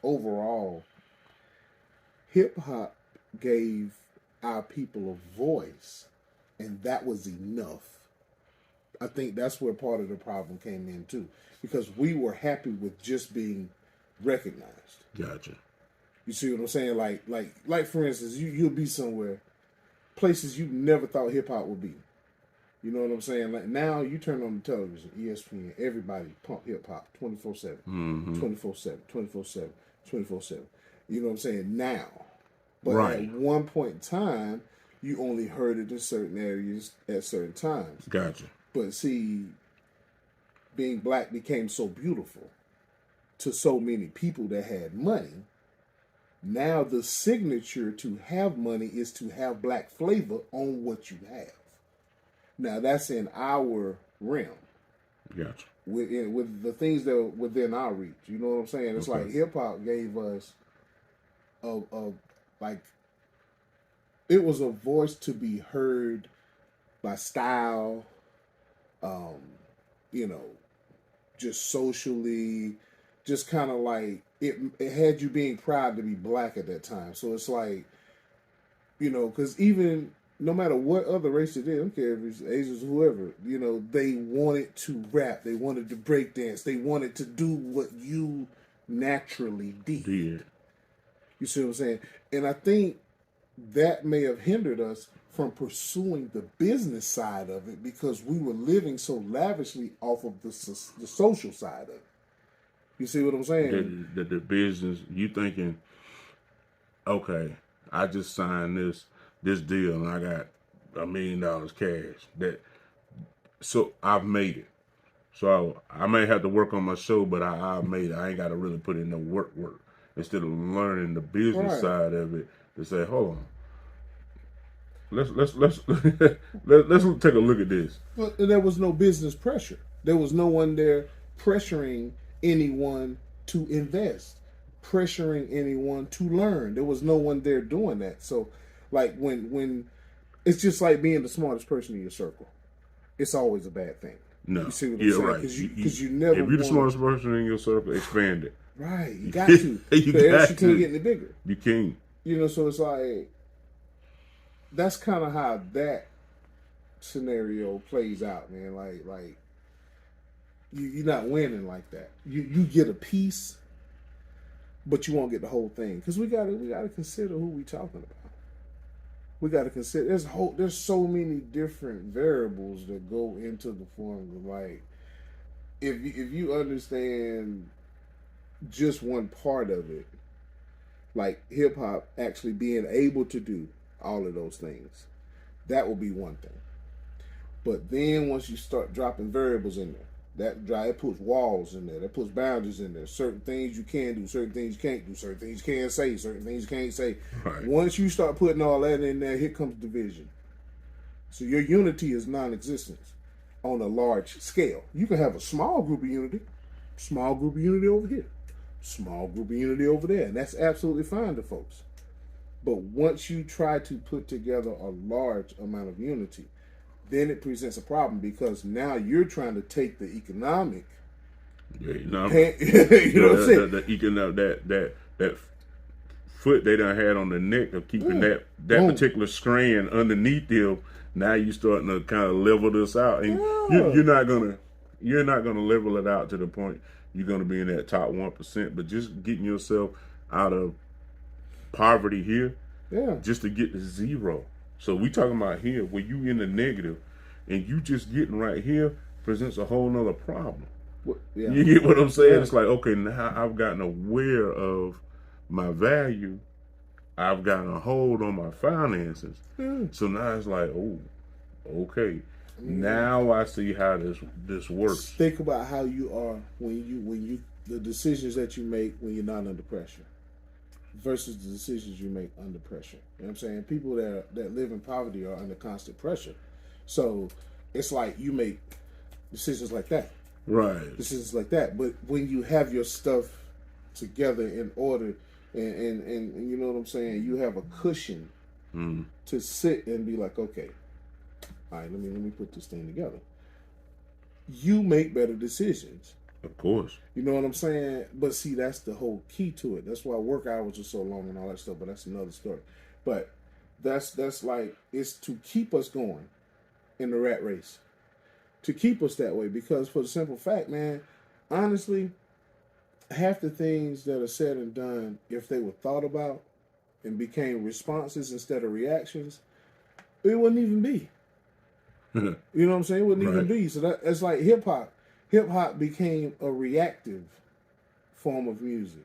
overall, hip hop gave our people a voice, and that was enough. I think that's where part of the problem came in too, because we were happy with just being recognized. Gotcha. You see what I'm saying? Like for instance, you'll be somewhere, places you never thought hip hop would be. You know what I'm saying? Like now, you turn on the television, ESPN, everybody pump hip hop 24/7, 24/7, 24/7, 24/7. You know what I'm saying? Now, but at one point in time, you only heard it in certain areas at certain times. Gotcha. But see, being black became so beautiful to so many people that had money. Now the signature to have money is to have black flavor on what you have. Now that's in our realm. Gotcha. With the things that are within our reach. You know what I'm saying? It's like hip hop gave us it was a voice to be heard by style, just socially, just kind of like it had you being proud to be black at that time. So it's like, because even no matter what other race it is, I don't care if it's Asians or whoever, they wanted to rap, they wanted to break dance, they wanted to do what you naturally did. You see what I'm saying? And I think that may have hindered us from pursuing the business side of it, because we were living so lavishly off of the social side of it. You see what I'm saying? The business, you thinking, okay, I just signed this deal and I got $1 million cash. So I've made it. So I may have to work on my show, but I made it. I ain't got to really put in no work. Instead of learning the business side of it, to say, hold on, let's take a look at this. But there was no business pressure. There was no one there pressuring anyone to invest, pressuring anyone to learn. There was no one there doing that. So, like when it's just like being the smartest person in your circle, it's always a bad thing. No, you see what I'm saying? Right. Because you never. If you're the smartest person in your circle, expand it. Right, you got to. Else you can't get any bigger. You can't. So it's like that's kind of how that scenario plays out, man. Like you're not winning like that. You get a piece, but you won't get the whole thing, because we gotta consider who we talking about. We gotta consider there's so many different variables that go into the formula. Like if you understand just one part of it, like hip hop actually being able to do all of those things, that will be one thing. But then once you start dropping variables in there, it puts walls in there, that puts boundaries in there. Certain things you can do, certain things you can't do, certain things you can't say, certain things you can't say. Right. Once you start putting all that in there, here comes division. So your unity is non-existent on a large scale. You can have a small group of unity over here, small group of unity over there, and that's absolutely fine to folks. But once you try to put together a large amount of unity, then it presents a problem, because now you're trying to take the economic. Yeah, you know what I'm saying? The economic that foot they done had on the neck of keeping that Boom. particular strand underneath them. Now you starting to kind of level this out, and Yeah. you're not gonna level it out to the point you're gonna be in that top 1%. But just getting yourself out of poverty here, Yeah. just to get to zero. So we talking about here where you in the negative, and you just getting right here presents a whole nother problem. Yeah. You get what I'm saying? Yeah. It's like, okay, now I've gotten aware of my value. I've gotten a hold on my finances. So now it's like, oh, okay. Now I see how this works. Think about how you are when you the decisions that you make when you're not under pressure versus the decisions you make under pressure. You know what I'm saying? People that live in poverty are under constant pressure. So it's like you make decisions like that. Right. Decisions like that. But when you have your stuff together in order and you know what I'm saying, you have a cushion to sit and be like, okay, all right, let me put this thing together. You make better decisions. Of course. You know what I'm saying? But see, that's the whole key to it. That's why work hours are so long and all that stuff, but that's another story. But that's like, it's to keep us going in the rat race. To keep us that way, because for the simple fact, man, honestly, half the things that are said and done, if they were thought about and became responses instead of reactions, it wouldn't even be. You know what I'm saying? It wouldn't even be. So that's like hip hop. Hip hop became a reactive form of music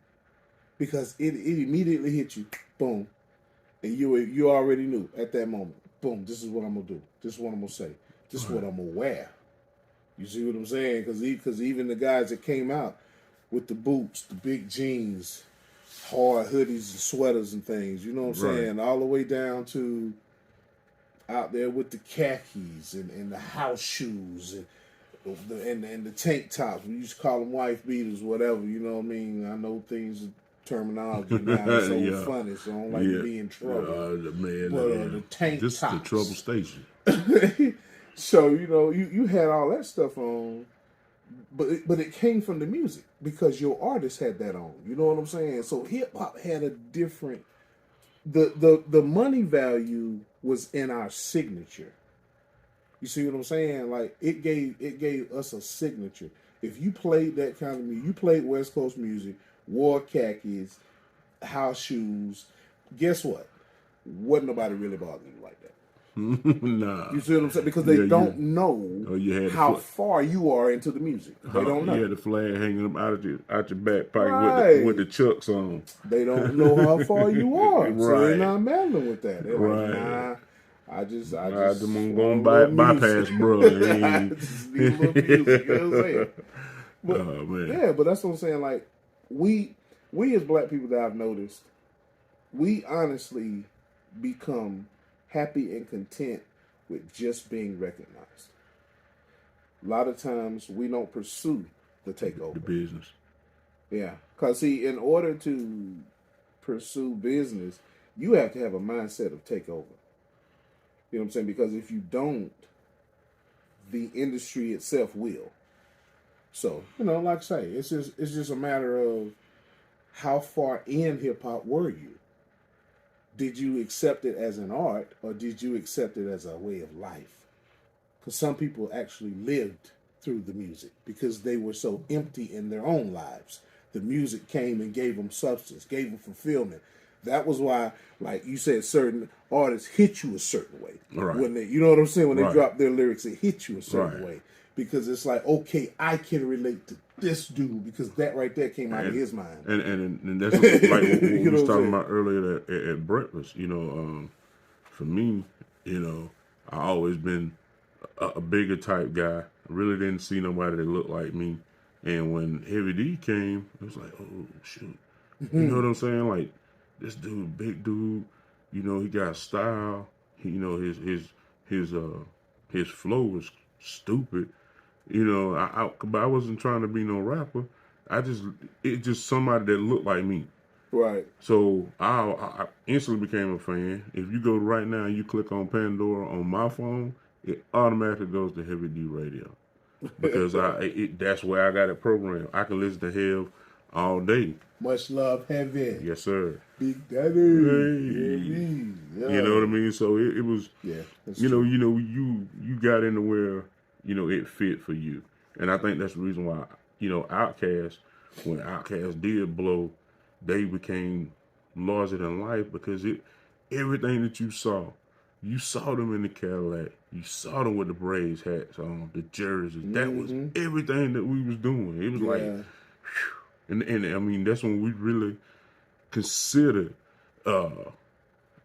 because it immediately hit you, boom, and you already knew at that moment, boom, this is what I'm gonna do. This is what I'm gonna say. This is what I'm gonna wear. You see what I'm saying? Because even the guys that came out with the boots, the big jeans, hard hoodies and sweaters and things, you know what I'm saying? All the way down to out there with the khakis and the house shoes and the tank tops. We used to call them wife beaters, whatever. You know what I mean? I know things, terminology now is so funny, so I don't like to be in trouble. The tank this tops. This is the trouble station. So, you know, you had all that stuff on, but it came from the music because your artist had that on. You know what I'm saying? So hip hop had a different. The money value was in our signature. You see what I'm saying? Like it gave us a signature. If you played that kind of music, you played West Coast music, wore khakis, house shoes. Guess what? Wasn't nobody really bothering you like that. Nah. You see what I'm saying? Because they don't know how far you are into the music. They don't know. You had the flag hanging up out your back pocket with the chucks on. They don't know how far you are. So they're not meddling with that. They're like, nah, I just I'm gonna bypass, bro. I just need a little music. You know what I'm saying? But, oh man. Yeah, but that's what I'm saying. Like we as black people that I've noticed, we honestly become happy and content with just being recognized. A lot of times we don't pursue the takeover. The business. Yeah. Because, see, in order to pursue business, you have to have a mindset of takeover. You know what I'm saying? Because if you don't, the industry itself will. So, you know, like I say, it's just a matter of how far in hip-hop were you? Did you accept it as an art or did you accept it as a way of life? Because some people actually lived through the music because they were so empty in their own lives. The music came and gave them substance, gave them fulfillment. That was why, like you said, certain artists hit you a certain way. Right. When they, you know what I'm saying? When they drop their lyrics, it hits you a certain way. Because it's like, okay, I can relate to this dude because that right there came out of his mind. And that's like what we was talking about earlier at breakfast. You know, for me, you know, I always been a bigger type guy. I really didn't see nobody that looked like me. And when Heavy D came, it was like, oh shoot, you know what I'm saying? Like this dude, big dude, you know, he got style. You know, his flow was stupid. You know, I wasn't trying to be no rapper. It's just somebody that looked like me. Right. So I instantly became a fan. If you go right now and you click on Pandora on my phone, it automatically goes to Heavy D Radio. Because that's where I got it programmed. I can listen to Hev all day. Much love, heavy. Yes, sir. Big Daddy. Hey. Yeah. You know what I mean? So it was, Yeah, that's you know, true. you got into where, it fit for you. And I think that's the reason why, Outkast, when Outkast did blow, they became larger than life because everything that you saw them in the Cadillac, you saw them with the Braves hats on, the jerseys. That was everything that we was doing. It was like, Yeah. and I mean, that's when we really considered uh,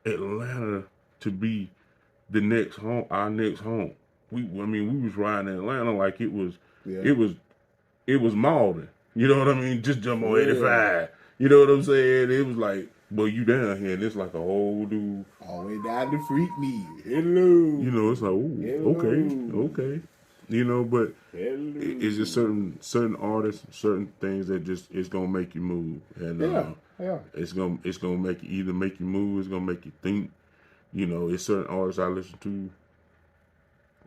Atlanta to be the next home, our next home. We was riding Atlanta like it was, Yeah. it was Malden. You know what I mean? Just jump on For real. 85. You know what I'm saying? It was like, well, you down here, and it's like a whole new. All the way down to Freak Me. Hello. It's like, ooh, Hello. okay. But Hello. it's just certain artists, certain things that just it's gonna make you move, and Yeah. it's gonna make you either make you move, it's gonna make you think. It's certain artists I listen to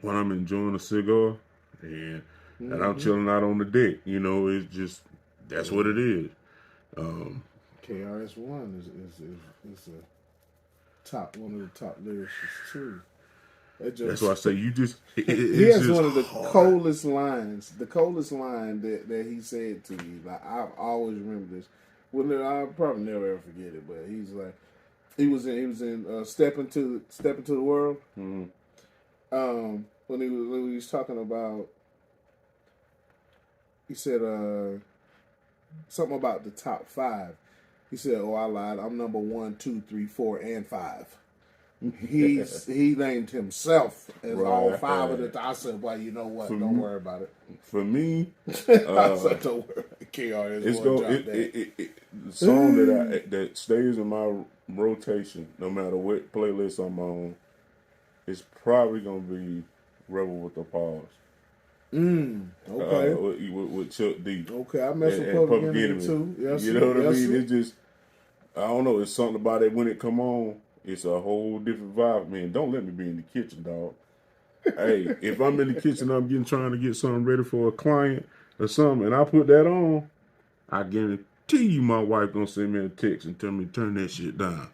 when I'm enjoying a cigar, and I'm chilling out on the deck. It's just that's what it is. KRS-One is a one of the top lyricists too. That's why I say you just. He has just one of the hard. coldest lines. The coldest line that he said to me. Like I always remember this. I'll probably never ever forget it. But he's like, he was in Step into the World. Mm-hmm. When he was talking about, he said something about the top 5. He said, "Oh, I lied. I'm number 1, 2, 3, 4, and 5." He named himself as all 5 of the. I said, "Well, you know what? Don't worry about it." For me, I said, "Don't worry." KRS it's the song that stays in my rotation, no matter what playlist I'm on, is probably gonna be "Rebel with the Pause." Okay. With Chuck D. Okay, I mess with and Public Enemy too. Yes, you know what I mean? sir. It's just, I don't know. It's something about it when it come on. It's a whole different vibe, man. Don't let me be in the kitchen, dog. Hey, if I'm in the kitchen, trying to get something ready for a client or something, and I put that on, I guarantee you my wife gonna send me a text and tell me turn that shit down.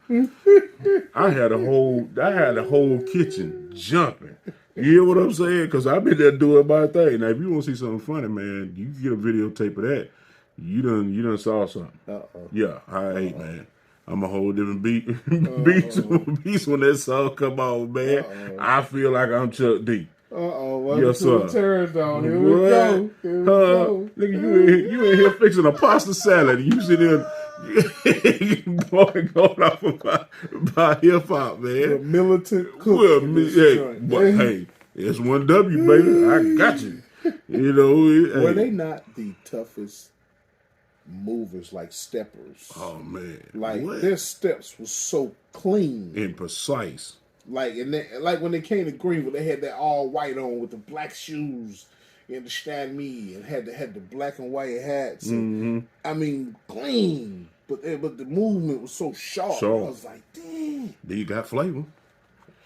I had a whole kitchen jumping. You hear what I'm saying? Because I've been there doing my thing. Now, if you want to see something funny, man, you can get a videotape of that. You done saw something. Yeah, man. I'm a whole different beast when that song come on, man. I feel like I'm Chuck D. Yes, sir. Here we go. Nigga, you in here fixing a pasta salad. You sit there going off about hip hop, man. The militant cook. Hey, it's 1W, baby. I got you. Were they not the toughest movers, like steppers? Oh man, like their steps was so clean and precise. Like when they came to Greenville, they had that all white on with the black shoes and the me and had the black and white hats. And, I mean, clean, but the movement was so sharp. I was like, dang. Then you got flavor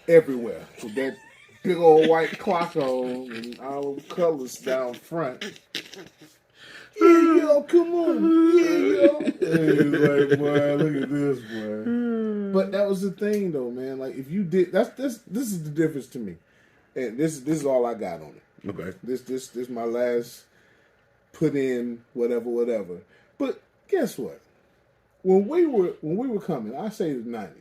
everywhere with that big old white clock on and all the colors down front. Yeah, yo, come on. Yeah, yo. It's like, boy, look at this, boy. But that was the thing, though, man. Like, if you did, this is the difference to me. And this is all I got on it. Okay. This my last put in whatever. But guess what? When we were coming, I say the 90s.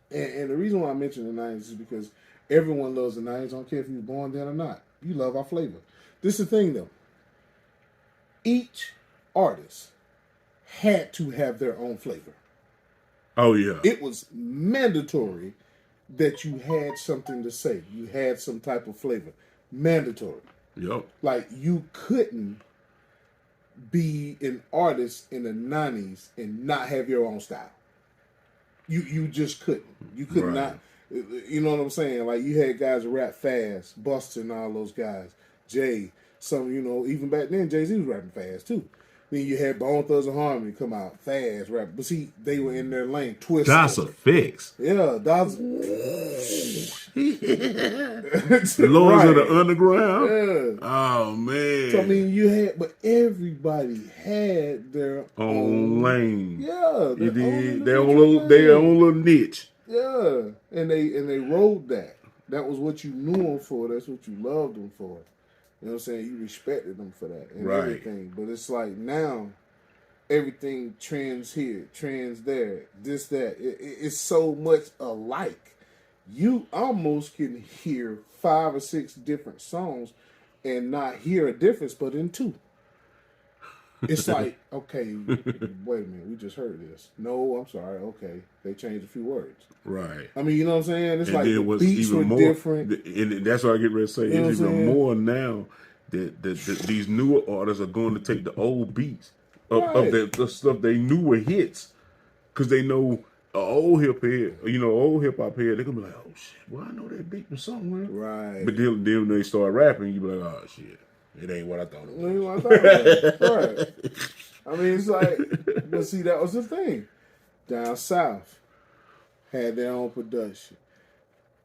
And the reason why I mention the 90s is because everyone loves the 90s. I don't care if you were born then or not. You love our flavor. This is the thing, though. Each artist had to have their own flavor. Oh, yeah. It was mandatory that you had something to say. You had some type of flavor. Mandatory. Yep. Like, you couldn't be an artist in the 90s and not have your own style. You just couldn't. You could not. You know what I'm saying? Like, you had guys who rap fast, Buster and all those guys. Jay. Some, even back then, Jay-Z was rapping fast, too. Then you had Bone Thugs and Harmony come out, fast rap. But see, they were in their lane, Das Twister. Effects. Yeah, that's Lords of right. the Underground. Yeah. Oh man. So I mean, you had, but everybody had their own lane. Yeah, You did. Their lane. own little niche. Yeah, and they rode that. That was what you knew them for. That's what you loved them for. You know what I'm saying? You respected them for that and Right. everything. But it's like now, everything trends here, trends there, this, that. It's so much alike. You almost can hear 5 or 6 different songs and not hear a difference, but in 2. It's like, okay, wait a minute, we just heard this. No, I'm sorry, okay. They changed a few words. Right. I mean, you know what I'm saying? It's and like the beats were more, different. And that's what I get ready to say. You know It's even more now that these newer artists are going to take the old beats of the stuff they knew were hits. Because they know old hip hop head, they're going to be like, oh shit, well, I know that beat from somewhere. Right. But then when they start rapping, you be like, oh shit. It ain't what I thought it was. Right. I mean, it's like, but see, that was the thing. Down south had their own production.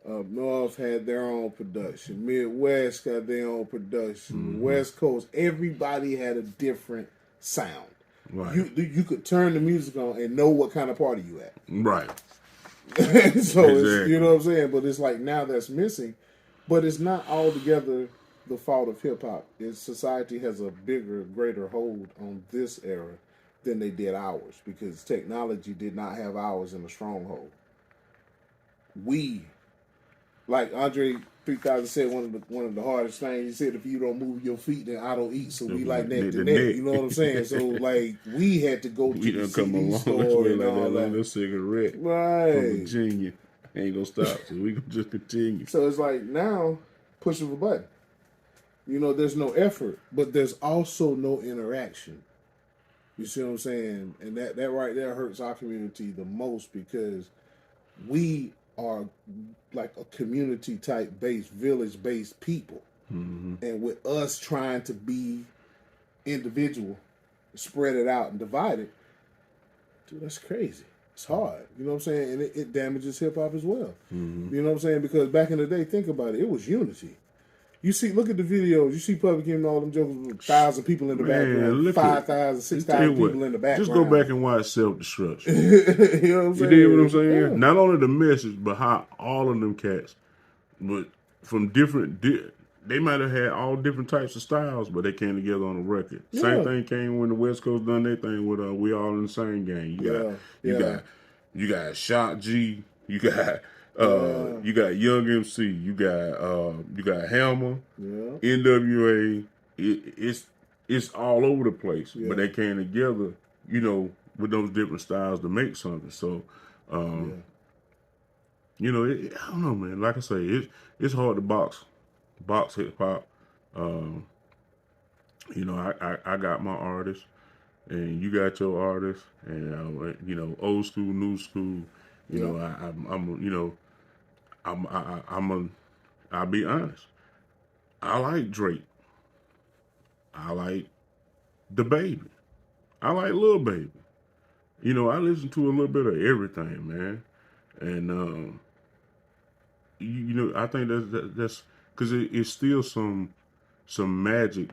Up north had their own production. Midwest got their own production. Mm-hmm. West Coast, everybody had a different sound. Right. You could turn the music on and know what kind of party you at. Right. So it's, you know what I'm saying? But it's like now that's missing. But it's not altogether the fault of hip hop. Society has a bigger, greater hold on this era than they did ours because technology did not have ours in a stronghold. We, like Andre 3000 said, one of the hardest things. He said, if you don't move your feet, then I don't eat. So we like neck to neck. You know what I'm saying? So like we had to go to the CD store and all that. Little cigarette right from Virginia. Ain't gonna stop. So we can just continue. So it's like now, push of a button. You know, there's no effort, but there's also no interaction. You see what I'm saying? And that right there hurts our community the most because we are like a community type based, village based people. Mm-hmm. And with us trying to be individual, spread it out and divide it, dude, that's crazy. It's hard. You know what I'm saying? And it damages hip hop as well. Mm-hmm. You know what I'm saying? Because back in the day, think about it was unity. You see, look at the videos. You see Public Enemy and all them jokers with 1,000 people in the background, 5,000, 6,000 people in the background. Just go back and watch Self-Destruction. You know what I'm saying? You dig what I'm saying? Yeah. Not only the message, but how all of them cats, but from different, they might have had all different types of styles, but they came together on a record. Yeah. Same thing came when the West Coast done their thing with We All in the Same Gang. You got Shock G. You got Young MC, you got Hammer, NWA. It's all over the place, but they came together, you know, with those different styles to make something. So, you know, I don't know, man. Like I say, it's hard to box hip hop. You know, I got my artists, and you got your artists, and you know, old school, new school. You know, I'm you know. I'll be honest. I like Drake. I like the Baby. I like Lil Baby. You know, I listen to a little bit of everything, man. And you know, I think that's because it's still some magic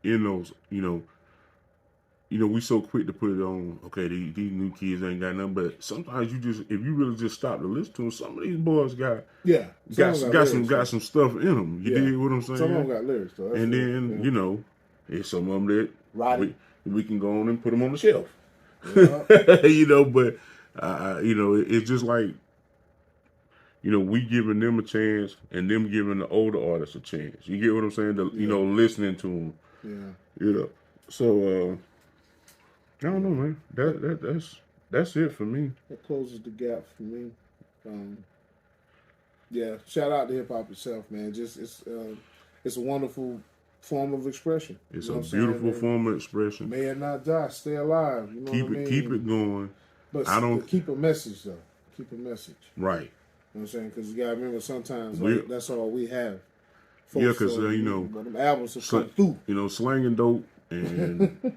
in those. You know, we so quick to put it on. Okay, these new kids ain't got nothing. But sometimes if you really just stop to listen to them, some of these boys got some stuff in them. You dig what I'm saying? Some of them got lyrics, though. And then you know, it's some of them that we can go on and put them on the shelf. Yeah. You know, but you know, it's just like, you know, we giving them a chance and them giving the older artists a chance. You get what I'm saying? You know, listening to them. Yeah. You know, so. I don't know, man. That's it for me. That closes the gap for me. Shout out to hip hop itself, man. Just it's a wonderful form of expression. It's a beautiful form of expression. May it not die. Stay alive. You know what I mean? Keep it going. But keep a message though. Keep a message. Right. You know what I'm saying? Because you gotta remember sometimes that's all we have. Because you know, them albums have come through. You know, slanging dope and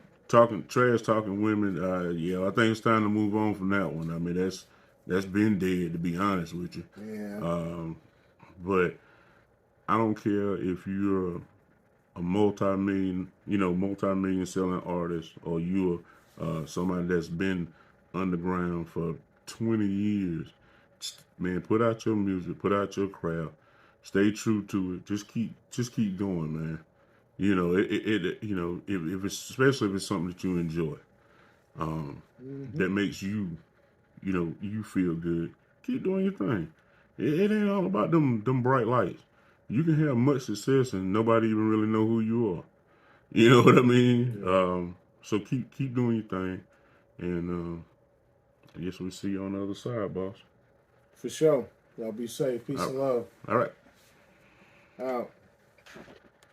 trash talking women. Yeah, I think it's time to move on from that one. I mean, that's been dead, to be honest with you. Yeah. But I don't care if you're a multi-million selling artist, or you're somebody that's been underground for 20 years. Man, put out your music, put out your craft, stay true to it. Just keep going, man. If it's, especially if it's something that you enjoy, Mm-hmm. that makes you, you feel good. Keep doing your thing. It ain't all about them bright lights. You can have much success and nobody even really know who you are. You know what I mean? Yeah. So keep doing your thing, and I guess we'll see you on the other side, boss. For sure. Y'all be safe. Peace All and love. right. Out.